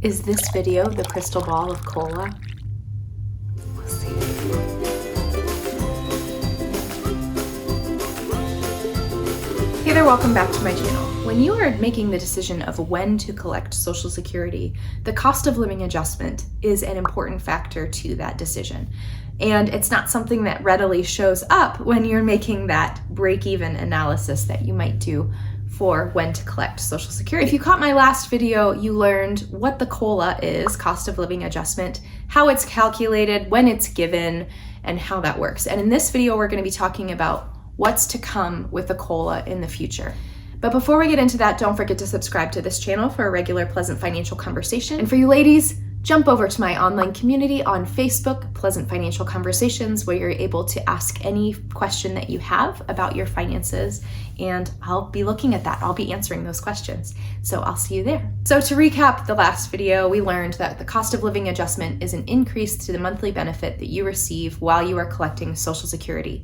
Is this video the crystal ball of COLA? We'll see. Hey there, welcome back to my channel. When you are making the decision of when to collect Social Security, the cost of living adjustment is an important factor to that decision. And it's not something that readily shows up when you're making that break-even analysis that you might do for when to collect Social Security. If you caught my last video, you learned what the COLA is, cost of living adjustment, how it's calculated, when it's given, and how that works. And in this video, we're going to be talking about what's to come with the COLA in the future. But before we get into that, don't forget to subscribe to this channel for a regular Pleasant Financial Conversation. And for you ladies, jump over to my online community on Facebook, Pleasant Financial Conversations, where you're able to ask any question that you have about your finances, and I'll be looking at that. I'll be answering those questions. So I'll see you there. So to recap the last video, we learned that the cost of living adjustment is an increase to the monthly benefit that you receive while you are collecting Social Security.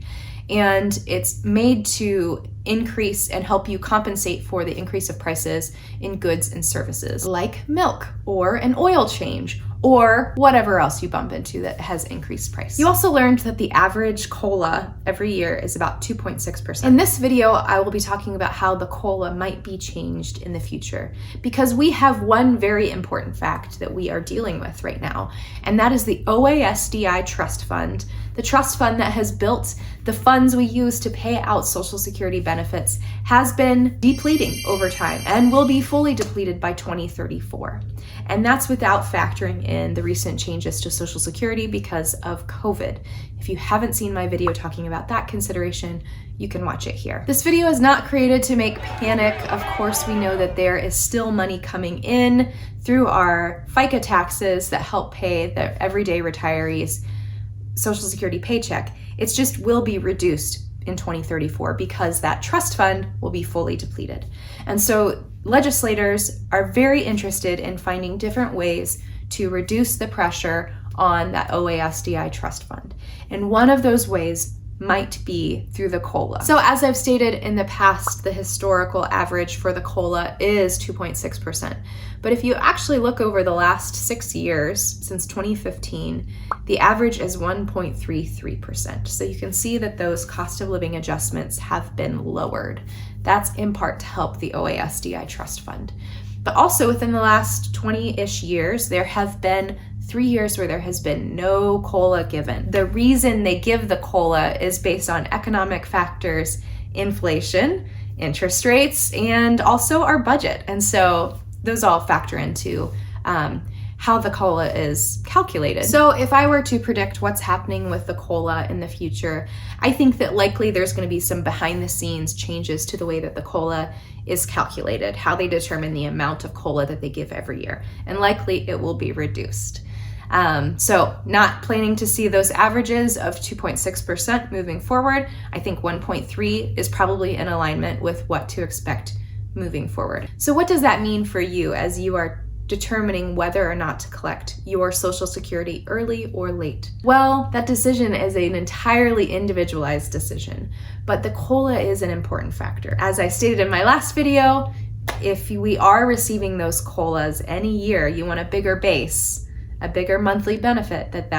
And it's made to increase and help you compensate for the increase of prices in goods and services like milk or an oil change or whatever else you bump into that has increased price. You also learned that the average COLA every year is about 2.6%. In this video, I will be talking about how the COLA might be changed in the future, because we have one very important fact that we are dealing with right now, and that is the OASDI Trust Fund, the trust fund that has built the funds we use to pay out Social Security benefits, has been depleting over time and will be fully depleted by 2034. And that's without factoring in the recent changes to Social Security because of COVID. If you haven't seen my video talking about that consideration, you can watch it here. This video is not created to make panic. Of course, we know that there is still money coming in through our FICA taxes that help pay the everyday retirees' Social Security paycheck. It's just will be reduced in 2034 because that trust fund will be fully depleted. And so legislators are very interested in finding different ways to reduce the pressure on that OASDI trust fund. And one of those ways might be through the COLA. So as I've stated in the past, the historical average for the COLA is 2.6%. But if you actually look over the last 6 years, since 2015, the average is 1.33%. So you can see that those cost of living adjustments have been lowered. That's in part to help the OASDI trust fund. But also within the last 20-ish years, there have been 3 years where there has been no COLA given. The reason they give the COLA is based on economic factors, inflation, interest rates, and also our budget. And so those all factor into how the COLA is calculated. So if I were to predict what's happening with the COLA in the future, I think that likely there's going to be some behind the scenes changes to the way that the COLA is calculated, how they determine the amount of COLA that they give every year, and likely it will be reduced. So not planning to see those averages of 2.6% moving forward. I think 1.3 is probably in alignment with what to expect moving forward. So what does that mean for you as you are determining whether or not to collect your Social Security early or late? Well, that decision is an entirely individualized decision, but the COLA is an important factor. As I stated in my last video, if we are receiving those COLAs any year, you want a bigger base, a bigger monthly benefit that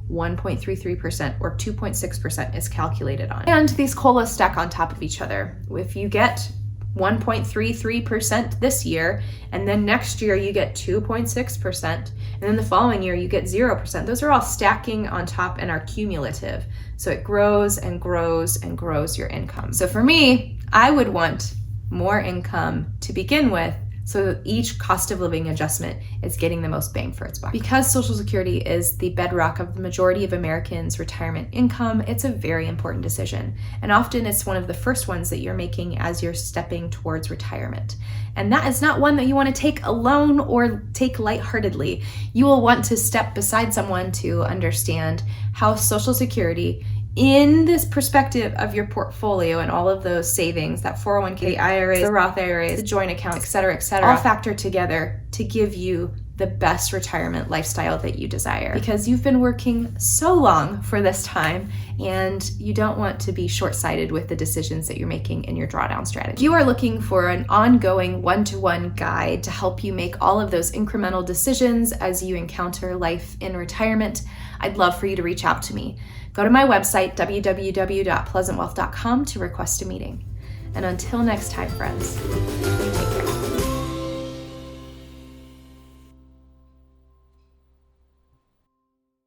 1.33% or 2.6% is calculated on. And these COLAs stack on top of each other. If you get 1.33% this year, and then next year you get 2.6%, and then the following year you get 0%. Those are all stacking on top and are cumulative. So it grows and grows and grows your income. So for me, I would want more income to begin with, so each cost of living adjustment is getting the most bang for its buck. Because Social Security is the bedrock of the majority of Americans' retirement income, it's a very important decision. And often it's one of the first ones that you're making as you're stepping towards retirement. And that is not one that you want to take alone or take lightheartedly. You will want to step beside someone to understand how Social Security, in this perspective of your portfolio and all of those savings, that 401k, the IRAs, the Roth IRAs, the joint accounts, et cetera, all factor together to give you the best retirement lifestyle that you desire, because you've been working so long for this time and you don't want to be short-sighted with the decisions that you're making in your drawdown strategy. If you are looking for an ongoing one-to-one guide to help you make all of those incremental decisions as you encounter life in retirement, I'd love for you to reach out to me. Go to my website, www.pleasantwealth.com, to request a meeting. And until next time, friends, take care.